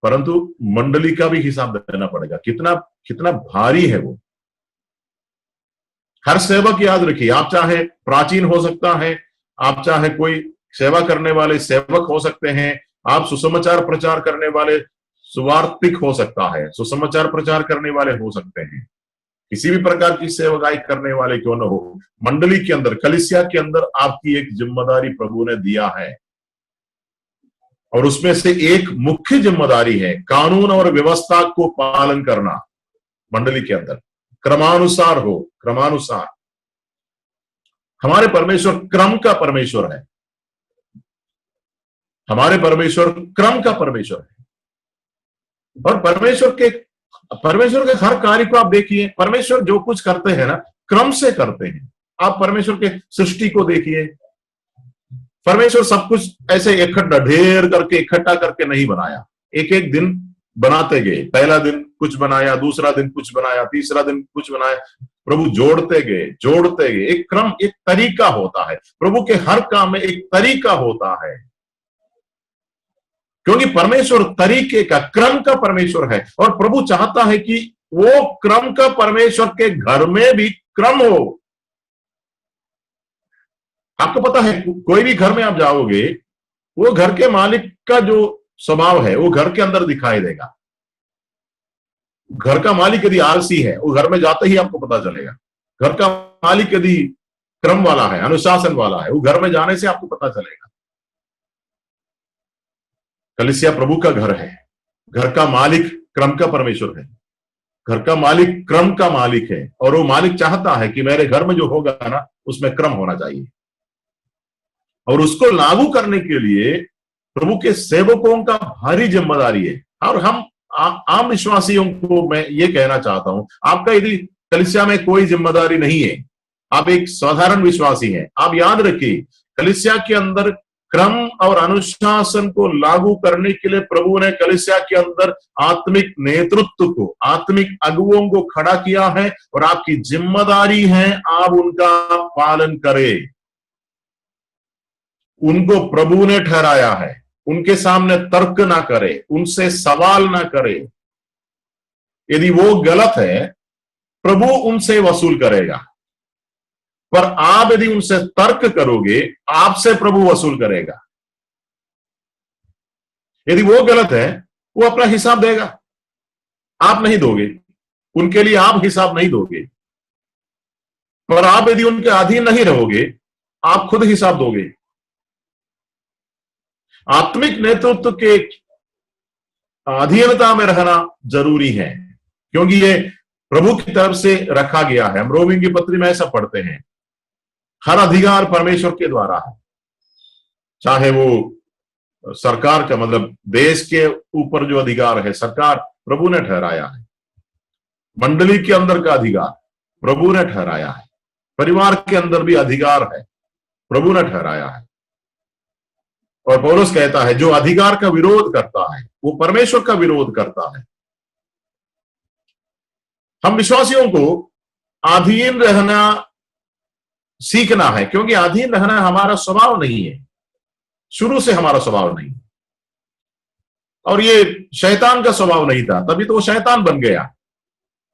परंतु मंडली का भी हिसाब देना पड़ेगा। कितना कितना भारी है वो। हर सेवक याद रखिए, आप चाहे प्राचीन हो सकता है, आप चाहे कोई सेवा करने वाले सेवक हो सकते हैं, आप सुसमाचार प्रचार करने वाले सुवार्तिक हो सकता है, सुसमाचार प्रचार करने वाले हो सकते हैं, किसी भी प्रकार की सेवकाई करने वाले क्यों न हो, मंडली के अंदर, कलीसिया के अंदर आपकी एक जिम्मेदारी प्रभु ने दिया है। और उसमें से एक मुख्य जिम्मेदारी है कानून और व्यवस्था को पालन करना। मंडली के अंदर क्रमानुसार हो, क्रमानुसार। हमारे परमेश्वर क्रम का परमेश्वर है, हमारे परमेश्वर क्रम का परमेश्वर है। और परमेश्वर के हर कार्य को आप देखिए, परमेश्वर जो कुछ करते हैं ना, क्रम से करते हैं। आप परमेश्वर के सृष्टि को देखिए, परमेश्वर सब कुछ ऐसे ढेर करके इकट्ठा करके नहीं बनाया, एक एक दिन बनाते गए। पहला दिन कुछ बनाया, दूसरा दिन कुछ बनाया, तीसरा दिन कुछ बनाया। प्रभु जोड़ते गए। एक क्रम, एक तरीका होता है। प्रभु के हर काम में एक तरीका होता है, क्योंकि परमेश्वर तरीके का, क्रम का परमेश्वर है। और प्रभु चाहता है कि वो क्रम का परमेश्वर के घर में भी क्रम हो। आपको पता है, कोई भी घर में आप जाओगे, वो घर के मालिक का जो स्वभाव है वो घर के अंदर दिखाई देगा। घर का मालिक यदि आलसी है, वो घर में जाते ही आपको पता चलेगा। घर का मालिक यदि क्रम वाला है, अनुशासन वाला है, वो घर में जाने से आपको पता चलेगा। कलीसिया प्रभु का घर है, घर का मालिक क्रम का परमेश्वर है, घर का मालिक क्रम का मालिक है। और वो मालिक चाहता है कि मेरे घर में जो होगा ना, उसमें क्रम होना चाहिए। और उसको लागू करने के लिए प्रभु के सेवकों का भारी जिम्मेदारी है। और हम आम विश्वासियों को मैं ये कहना चाहता हूं, आपका यदि कलीसिया में कोई जिम्मेदारी नहीं है, आप एक साधारण विश्वासी हैं, आप याद रखिए, कलीसिया के अंदर क्रम और अनुशासन को लागू करने के लिए प्रभु ने कलीसिया के अंदर आत्मिक नेतृत्व को, आत्मिक अगुवों को खड़ा किया है। और आपकी जिम्मेदारी है आप उनका पालन करें। उनको प्रभु ने ठहराया है, उनके सामने तर्क ना करे, उनसे सवाल ना करे। यदि वो गलत है, प्रभु उनसे वसूल करेगा। पर आप यदि उनसे तर्क करोगे, आपसे प्रभु वसूल करेगा। यदि वो गलत है, वो अपना हिसाब देगा, आप नहीं दोगे, उनके लिए आप हिसाब नहीं दोगे। पर आप यदि उनके अधीन नहीं रहोगे, आप खुद हिसाब दोगे। आत्मिक नेतृत्व के अधीनता में रहना जरूरी है, क्योंकि ये प्रभु की तरफ से रखा गया है। हम रोमियों की पत्री में ऐसा पढ़ते हैं, हर अधिकार परमेश्वर के द्वारा है। चाहे वो सरकार का, मतलब देश के ऊपर जो अधिकार है, सरकार प्रभु ने ठहराया है। मंडली के अंदर का अधिकार प्रभु ने ठहराया है। परिवार के अंदर भी अधिकार है, प्रभु ने ठहराया है। और पौलुस कहता है, जो अधिकार का विरोध करता है वो परमेश्वर का विरोध करता है। हम विश्वासियों को अधीन रहना सीखना है, क्योंकि अधीन रहना हमारा स्वभाव नहीं है, शुरू से हमारा स्वभाव नहीं। और ये शैतान का स्वभाव नहीं था, तभी तो वो शैतान बन गया।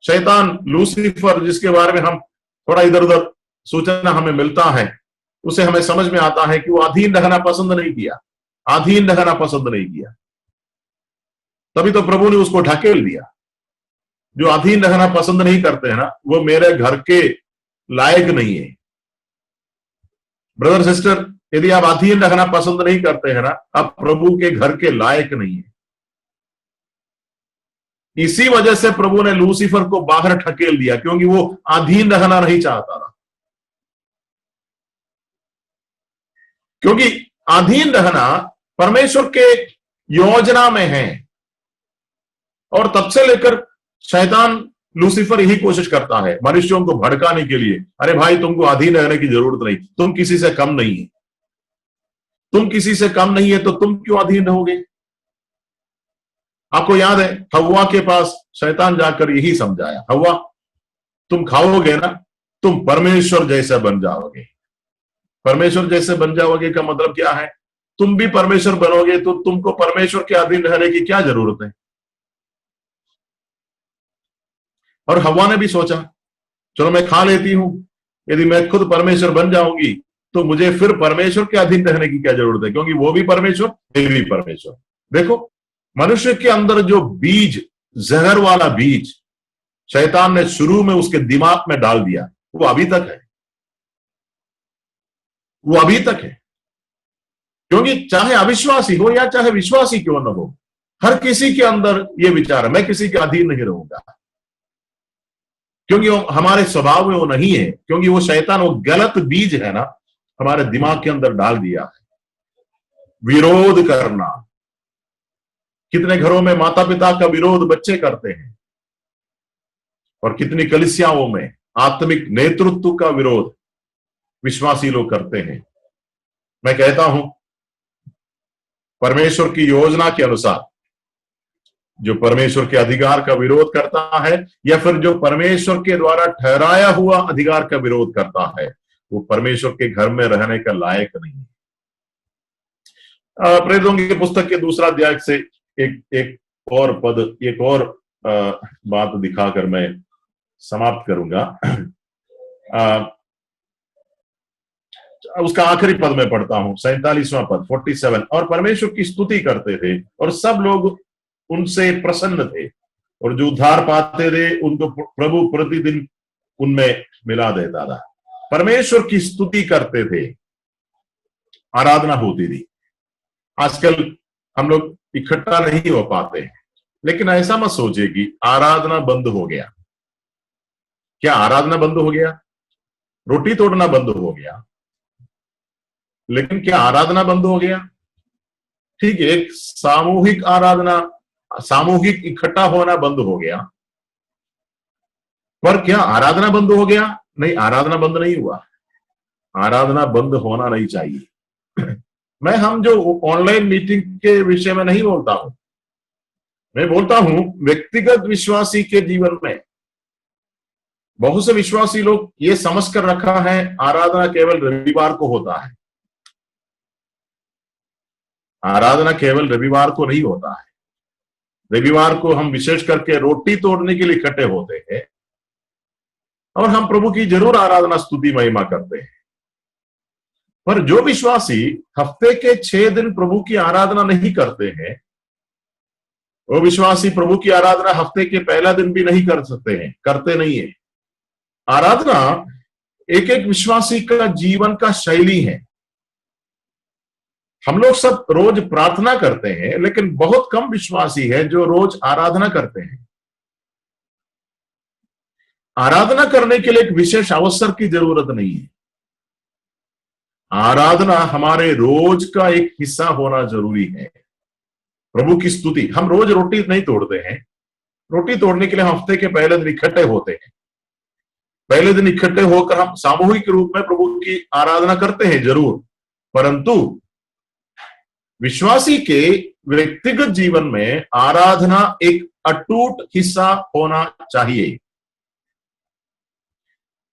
शैतान लूसीफर, जिसके बारे में हम थोड़ा इधर उधर सूचना हमें मिलता है, उसे हमें समझ में आता है कि वो अधीन रहना पसंद नहीं किया, अधीन रहना पसंद नहीं किया। तभी तो प्रभु ने उसको ढकेल दिया। जो अधीन रहना पसंद नहीं करते हैं ना, वो मेरे घर के लायक नहीं है। ब्रदर सिस्टर, यदि आप अधीन रहना पसंद नहीं करते हैं ना, आप प्रभु के घर के लायक नहीं है। इसी वजह से प्रभु ने लूसीफर को बाहर ढकेल दिया, क्योंकि वो अधीन रहना नहीं चाहता था। क्योंकि अधीन रहना परमेश्वर के योजना में है। और तब से लेकर शैतान लूसीफर यही कोशिश करता है मनुष्यों को भड़काने के लिए, अरे भाई तुमको अधीन रहने की जरूरत नहीं, तुम किसी से कम नहीं है, तुम किसी से कम नहीं है तो तुम क्यों अधीन रहोगे। आपको याद है हव्वा के पास शैतान जाकर यही समझाया, हव्वा तुम खाओगे ना तुम परमेश्वर जैसे बन जाओगे। परमेश्वर जैसे बन जाओगे का मतलब क्या है, तुम भी परमेश्वर बनोगे तो तुमको परमेश्वर के अधीन रहने की क्या जरूरत है। और हव्वा ने भी सोचा चलो मैं खा लेती हूं, यदि मैं खुद परमेश्वर बन जाऊंगी तो मुझे फिर परमेश्वर के अधीन रहने की क्या जरूरत है, क्योंकि वो भी परमेश्वर मैं भी परमेश्वर। देखो मनुष्य के अंदर जो बीज, जहर वाला बीज शैतान ने शुरू में उसके दिमाग में डाल दिया, वो अभी तक है, वो अभी तक है। क्योंकि चाहे अविश्वासी हो या चाहे विश्वासी क्यों न हो, हर किसी के अंदर ये विचार है मैं किसी के अधीन नहीं रहूंगा, क्योंकि वो हमारे स्वभाव में वो नहीं है, क्योंकि वो शैतान वो गलत बीज है ना हमारे दिमाग के अंदर डाल दिया है। विरोध करना, कितने घरों में माता पिता का विरोध बच्चे करते हैं, और कितनी कलीसियाओं में आत्मिक नेतृत्व का विरोध विश्वासी लोग करते हैं। मैं कहता हूं परमेश्वर की योजना के अनुसार जो परमेश्वर के अधिकार का विरोध करता है या फिर जो परमेश्वर के द्वारा ठहराया हुआ अधिकार का विरोध करता है, वो परमेश्वर के घर में रहने का लायक नहीं है। प्रेरितों की पुस्तक के 2 अध्याय से एक और पद, एक और बात दिखाकर मैं समाप्त करूंगा। उसका आखिरी पद में पढ़ता हूं, 47वां पद 47। और परमेश्वर की स्तुति करते थे और सब लोग उनसे प्रसन्न थे, और जो उद्धार पाते थे उनको प्रभु प्रतिदिन उनमें मिला देता था। परमेश्वर की स्तुति करते थे, आराधना होती थी। आजकल हम लोग इकट्ठा नहीं हो पाते हैं, लेकिन ऐसा मत सोचिए कि आराधना बंद हो गया। क्या आराधना बंद हो गया? रोटी तोड़ना बंद हो गया, लेकिन क्या आराधना बंद हो गया? ठीक है, एक सामूहिक आराधना, सामूहिक इकट्ठा होना बंद हो गया, पर क्या आराधना बंद हो गया? नहीं, आराधना बंद नहीं हुआ। आराधना बंद होना नहीं चाहिए। मैं हम जो ऑनलाइन मीटिंग के विषय में नहीं बोलता हूं, मैं बोलता हूं व्यक्तिगत विश्वासी के जीवन में बहुत से विश्वासी लोग ये समझ कर रखा है आराधना केवल रविवार को होता है। आराधना केवल रविवार को नहीं होता है। रविवार को हम विशेष करके रोटी तोड़ने के लिए इकट्ठे होते हैं और हम प्रभु की जरूर आराधना स्तुति महिमा करते हैं, पर जो विश्वासी हफ्ते के 6 दिन प्रभु की आराधना नहीं करते हैं, वो विश्वासी प्रभु की आराधना हफ्ते के पहला दिन भी नहीं कर सकते हैं, करते नहीं है। आराधना एक एक विश्वासी का जीवन का शैली है। हम लोग सब रोज प्रार्थना करते हैं, लेकिन बहुत कम विश्वासी है जो रोज आराधना करते हैं। आराधना करने के लिए एक विशेष अवसर की जरूरत नहीं है। आराधना हमारे रोज का एक हिस्सा होना जरूरी है। प्रभु की स्तुति, हम रोज रोटी नहीं तोड़ते हैं। रोटी तोड़ने के लिए हफ्ते के पहले दिन इकट्ठे होते हैं। पहले दिन इकट्ठे होकर हम सामूहिक रूप में प्रभु की आराधना करते हैं जरूर, परंतु विश्वासी के व्यक्तिगत जीवन में आराधना एक अटूट हिस्सा होना चाहिए।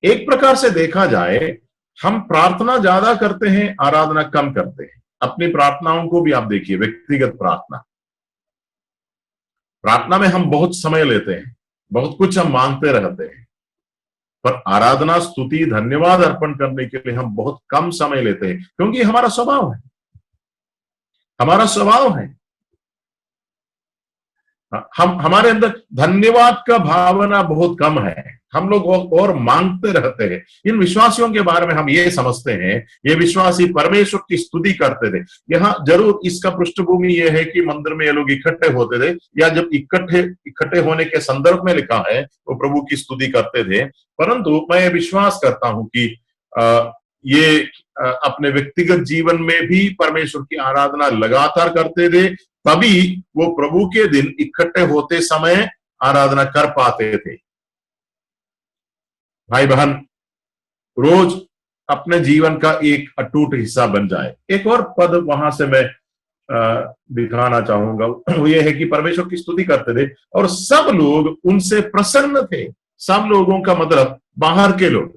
एक प्रकार से देखा जाए, हम प्रार्थना ज्यादा करते हैं, आराधना कम करते हैं। अपनी प्रार्थनाओं को भी आप देखिए, व्यक्तिगत प्रार्थना में हम बहुत समय लेते हैं, बहुत कुछ हम मांगते रहते हैं, पर आराधना स्तुति धन्यवाद अर्पण करने के लिए हम बहुत कम समय लेते हैं, क्योंकि हमारा स्वभाव है। हमारा स्वभाव है, हमारे अंदर धन्यवाद का भावना बहुत कम है। हम लोग और मांगते रहते हैं। इन विश्वासियों के बारे में हम ये समझते हैं, ये विश्वासी परमेश्वर की स्तुति करते थे। यहाँ जरूर इसका पृष्ठभूमि ये है कि मंदिर में ये लोग इकट्ठे होते थे, या जब इकट्ठे होने के संदर्भ में लिखा है वो प्रभु की स्तुति करते थे। परंतु मैं विश्वास करता हूं कि ये अपने व्यक्तिगत जीवन में भी परमेश्वर की आराधना लगातार करते थे, तभी वो प्रभु के दिन इकट्ठे होते समय आराधना कर पाते थे। भाई बहन, रोज अपने जीवन का एक अटूट हिस्सा बन जाए। एक और पद वहां से मैं दिखाना चाहूंगा, वो ये है कि परमेश्वर की स्तुति करते थे और सब लोग उनसे प्रसन्न थे। सब लोगों का मतलब बाहर के लोग,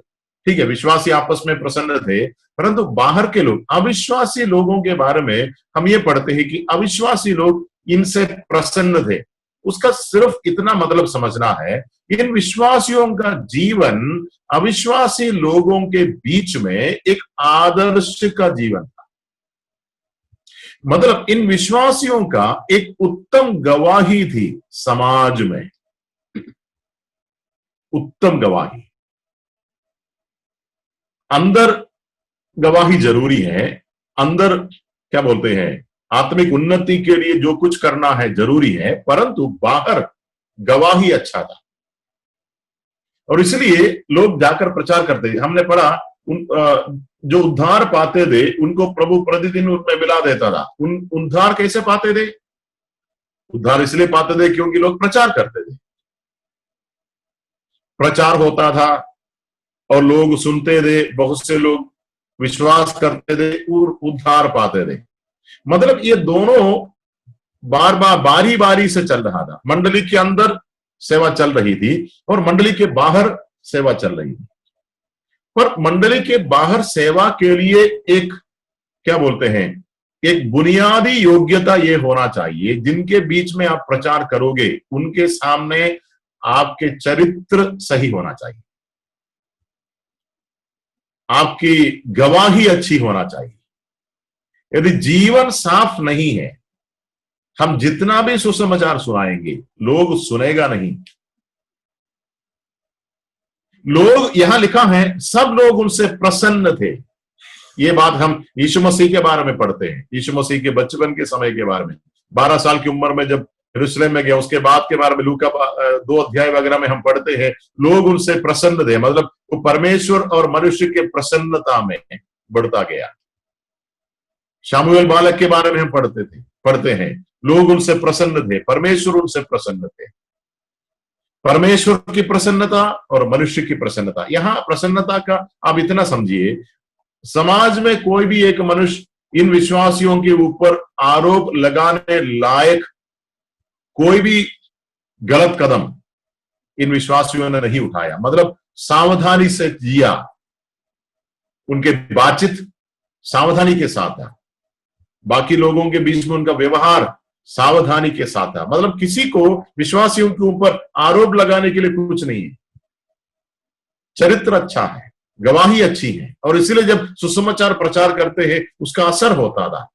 ठीक है, विश्वासी आपस में प्रसन्न थे, परंतु बाहर के लोग, अविश्वासी लोगों के बारे में हम ये पढ़ते हैं कि अविश्वासी लोग इनसे प्रसन्न थे। उसका सिर्फ इतना मतलब समझना है, इन विश्वासियों का जीवन अविश्वासी लोगों के बीच में एक आदर्श का जीवन, मतलब इन विश्वासियों का एक उत्तम गवाही थी समाज में, उत्तम गवाही। अंदर गवाही जरूरी है, अंदर क्या बोलते हैं, आत्मिक उन्नति के लिए जो कुछ करना है जरूरी है, परंतु बाहर गवाही अच्छा था और इसलिए लोग जाकर प्रचार करते थे। हमने पढ़ा जो उद्धार पाते थे उनको प्रभु प्रतिदिन उनमें मिला देता था। उद्धार कैसे पाते थे? उद्धार इसलिए पाते थे क्योंकि लोग प्रचार करते थे, प्रचार होता था और लोग सुनते थे, बहुत से लोग विश्वास करते थे और उद्धार पाते थे। मतलब ये दोनों बार बार बारी बारी से चल रहा था। मंडली के अंदर सेवा चल रही थी और मंडली के बाहर सेवा चल रही थी। पर मंडली के बाहर सेवा के लिए एक क्या बोलते हैं, एक बुनियादी योग्यता ये होना चाहिए, जिनके बीच में आप प्रचार करोगे उनके सामने आपके चरित्र सही होना चाहिए, आपकी गवाही अच्छी होना चाहिए। यदि जीवन साफ नहीं है, हम जितना भी सुसमाचार सुनाएंगे लोग सुनेगा नहीं। लोग, यहां लिखा है सब लोग उनसे प्रसन्न थे। ये बात हम यीशु मसीह के बारे में पढ़ते हैं, यीशु मसीह के बचपन के समय के बारे में। 12 साल की उम्र में जब यरूशलेम में गया, उसके बाद के बारे में लूका 2 अध्याय वगैरह में हम पढ़ते हैं, लोग उनसे प्रसन्न थे, मतलब वो परमेश्वर और मनुष्य के प्रसन्नता में बढ़ता गया। शामुएल बालक के बारे में हम पढ़ते हैं, लोग उनसे प्रसन्न थे, परमेश्वर उनसे प्रसन्न थे। परमेश्वर की प्रसन्नता और मनुष्य की प्रसन्नता। यहां प्रसन्नता का आप इतना समझिए, समाज में कोई भी एक मनुष्य इन विश्वासियों के ऊपर आरोप लगाने लायक कोई भी गलत कदम इन विश्वासियों ने नहीं उठाया। मतलब सावधानी से जिया, उनके बातचीत सावधानी के साथ था, बाकी लोगों के बीच में उनका व्यवहार सावधानी के साथ था। मतलब किसी को विश्वासियों के ऊपर आरोप लगाने के लिए कुछ नहीं है, चरित्र अच्छा है, गवाही अच्छी है, और इसलिए जब सुसमाचार प्रचार करते हैं उसका असर होता था।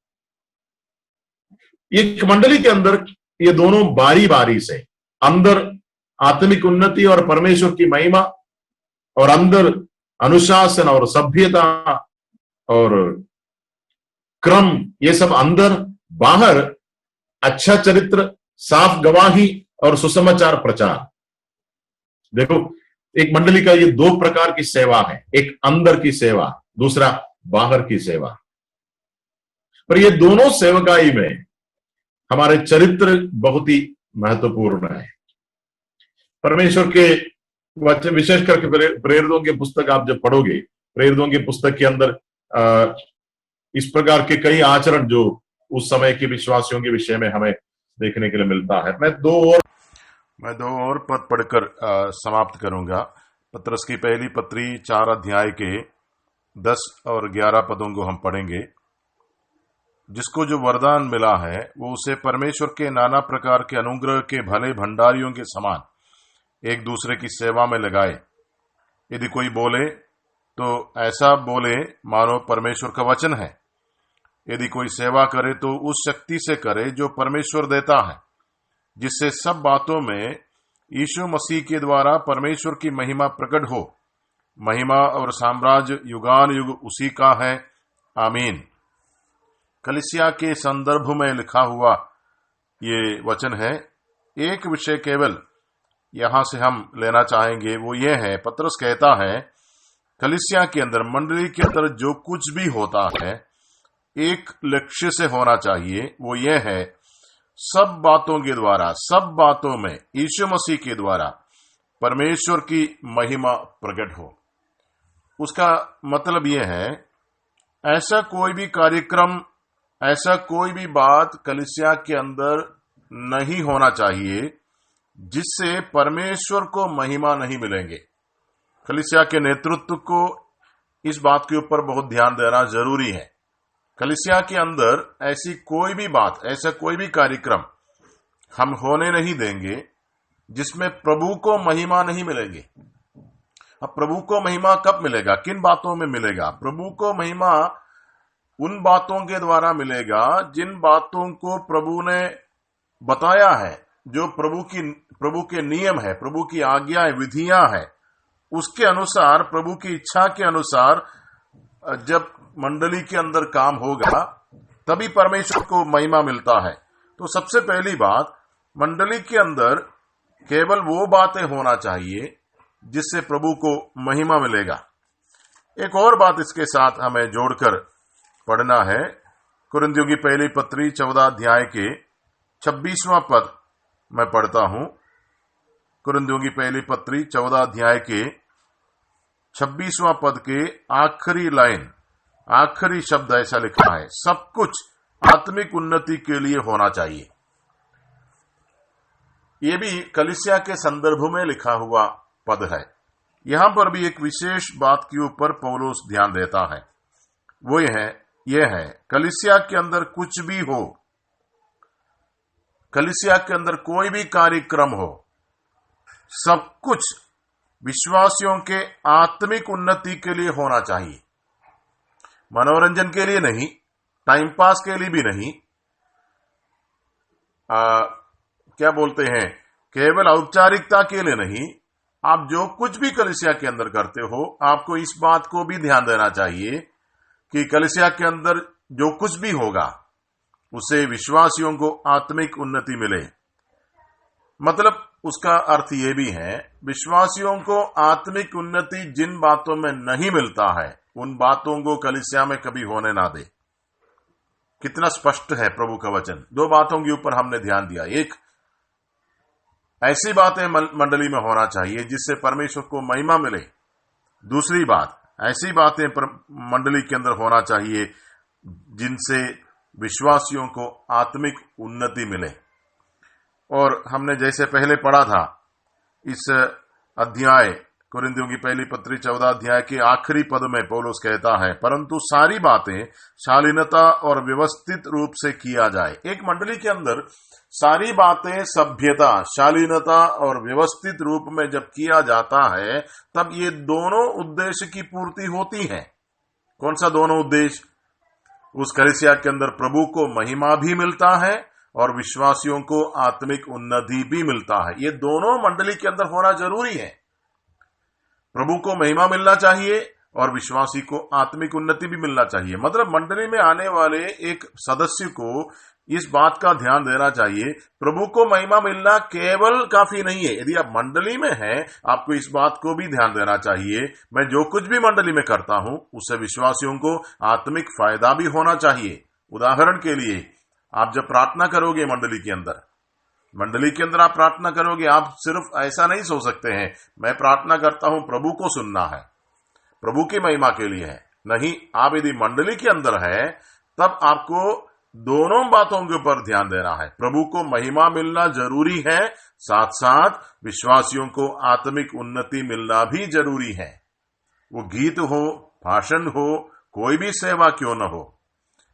एक मंडली के अंदर ये दोनों बारी बारी से, अंदर आत्मिक उन्नति और परमेश्वर की महिमा, और अंदर अनुशासन और सभ्यता और क्रम, ये सब अंदर, बाहर अच्छा चरित्र, साफ गवाही और सुसमाचार प्रचार। देखो, एक मंडली का ये 2 प्रकार की सेवा है, एक अंदर की सेवा, दूसरा बाहर की सेवा। पर ये दोनों सेवकाई में हमारे चरित्र बहुत ही महत्वपूर्ण है। परमेश्वर के वचन, विशेष करके प्रेरितों की पुस्तक आप जब पढ़ोगे, प्रेरितों की पुस्तक के अंदर इस प्रकार के कई आचरण जो उस समय के विश्वासियों के विषय में हमें देखने के लिए मिलता है। मैं दो और पद पढ़कर समाप्त करूंगा। पत्रस की पहली पत्री 4 अध्याय के 10 और 11 पदों को हम पढ़ेंगे। जिसको जो वरदान मिला है वो उसे परमेश्वर के नाना प्रकार के अनुग्रह के भले भंडारियों के समान एक दूसरे की सेवा में लगाए। यदि कोई बोले तो ऐसा बोले मानो परमेश्वर का वचन है। यदि कोई सेवा करे तो उस शक्ति से करे जो परमेश्वर देता है, जिससे सब बातों में यीशु मसीह के द्वारा परमेश्वर की महिमा प्रकट हो। महिमा और साम्राज्य युगान युग उसी का है, आमीन। कलीसिया के संदर्भ में लिखा हुआ ये वचन है। एक विषय केवल यहां से हम लेना चाहेंगे, वो ये है, पत्रस कहता है कलीसिया के अंदर, मंडली के अंदर जो कुछ भी होता है एक लक्ष्य से होना चाहिए, वो ये है सब बातों के द्वारा, सब बातों में यीशु मसीह के द्वारा परमेश्वर की महिमा प्रकट हो। उसका मतलब यह है ऐसा कोई भी कार्यक्रम, ऐसा कोई भी बात कलीसिया के अंदर नहीं होना चाहिए जिससे परमेश्वर को महिमा नहीं मिलेंगे। कलीसिया के नेतृत्व को इस बात के ऊपर बहुत ध्यान देना जरूरी है। कलीसिया के अंदर ऐसी कोई भी बात, ऐसा कोई भी कार्यक्रम हम होने नहीं देंगे जिसमें प्रभु को महिमा नहीं मिलेगी। अब प्रभु को महिमा कब मिलेगा, किन बातों में मिलेगा? प्रभु को महिमा उन बातों के द्वारा मिलेगा जिन बातों को प्रभु ने बताया है, जो प्रभु के नियम है, प्रभु की आज्ञाएं, विधियां है, उसके अनुसार, प्रभु की इच्छा के अनुसार जब मंडली के अंदर काम होगा तभी परमेश्वर को महिमा मिलता है। तो सबसे पहली बात, मंडली के अंदर केवल वो बातें होना चाहिए जिससे प्रभु को महिमा मिलेगा। एक और बात इसके साथ हमें जोड़कर पढ़ना है। कुरिन्थियों की पहली पत्री 14 अध्याय के 26वां पद मैं पढ़ता हूं। कुरिन्थियों की पहली पत्री 14 अध्याय के 26वां पद के आखिरी लाइन, आखिरी शब्द ऐसा लिखा है, सब कुछ आत्मिक उन्नति के लिए होना चाहिए। यह भी कलीसिया के संदर्भ में लिखा हुआ पद है। यहां पर भी एक विशेष बात के ऊपर पौलुस ध्यान देता है, वो यह है कलीसिया के अंदर कुछ भी हो, कलीसिया के अंदर कोई भी कार्यक्रम हो, सब कुछ विश्वासियों के आत्मिक उन्नति के लिए होना चाहिए। मनोरंजन के लिए नहीं, टाइम पास के लिए भी नहीं, क्या बोलते हैं, केवल औपचारिकता के लिए नहीं। आप जो कुछ भी कलीसिया के अंदर करते हो, आपको इस बात को भी ध्यान देना चाहिए कि कलीसिया के अंदर जो कुछ भी होगा उससे विश्वासियों को आत्मिक उन्नति मिले। मतलब उसका अर्थ यह भी है, विश्वासियों को आत्मिक उन्नति जिन बातों में नहीं मिलता है उन बातों को कलीसिया में कभी होने ना दे। कितना स्पष्ट है प्रभु का वचन। दो बातों के ऊपर हमने ध्यान दिया। एक, ऐसी बातें मंडली में होना चाहिए जिससे परमेश्वर को महिमा मिले। दूसरी बात, ऐसी बातें मंडली के अंदर होना चाहिए जिनसे विश्वासियों को आत्मिक उन्नति मिले। और हमने जैसे पहले पढ़ा था, इस अध्याय कुरिन्थियों की पहली पत्री 14 अध्याय के आखिरी पद में पौलुस कहता है, परंतु सारी बातें शालीनता और व्यवस्थित रूप से किया जाए। एक मंडली के अंदर सारी बातें सभ्यता, शालीनता और व्यवस्थित रूप में जब किया जाता है तब ये दोनों उद्देश्य की पूर्ति होती है। कौन सा दोनों उद्देश्य? उस कलीसिया के अंदर प्रभु को महिमा भी मिलता है और विश्वासियों को आत्मिक उन्नति भी मिलता है। ये दोनों मंडली के अंदर होना जरूरी है। प्रभु को महिमा मिलना चाहिए और विश्वासी को आत्मिक उन्नति भी मिलना चाहिए। मतलब मंडली में आने वाले एक सदस्य को इस बात का ध्यान देना चाहिए, प्रभु को महिमा मिलना केवल काफी नहीं है। यदि आप मंडली में हैं, आपको इस बात को भी ध्यान देना चाहिए, मैं जो कुछ भी मंडली में करता हूं उससे विश्वासियों को आत्मिक फायदा भी होना चाहिए। उदाहरण के लिए, आप जब प्रार्थना करोगे मंडली के अंदर आप प्रार्थना करोगे, आप सिर्फ ऐसा नहीं सोच सकते हैं मैं प्रार्थना करता हूं प्रभु को सुनना है, प्रभु की महिमा के लिए है। नहीं, आप यदि मंडली के अंदर है तब आपको दोनों बातों के ऊपर ध्यान देना है। प्रभु को महिमा मिलना जरूरी है, साथ साथ विश्वासियों को आत्मिक उन्नति मिलना भी जरूरी है। वो गीत हो, भाषण हो, कोई भी सेवा क्यों न हो,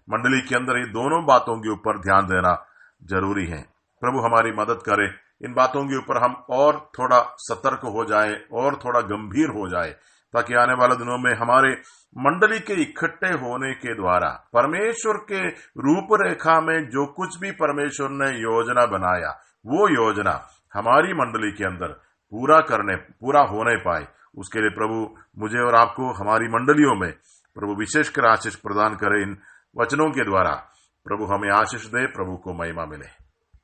मंडली के अंदर ये दोनों बातों के ऊपर ध्यान देना जरूरी है। प्रभु हमारी मदद करे, इन बातों के ऊपर हम और थोड़ा सतर्क हो जाए और थोड़ा गंभीर हो जाए, ताकि आने वाले दिनों में हमारे मंडली के इकट्ठे होने के द्वारा परमेश्वर के रूपरेखा में जो कुछ भी परमेश्वर ने योजना बनाया, वो योजना हमारी मंडली के अंदर पूरा होने पाए। उसके लिए प्रभु मुझे और आपको हमारी मंडलियों में प्रभु विशेषकर आशीष प्रदान करे। इन वचनों के द्वारा प्रभु हमें आशीष दे, प्रभु को महिमा मिले।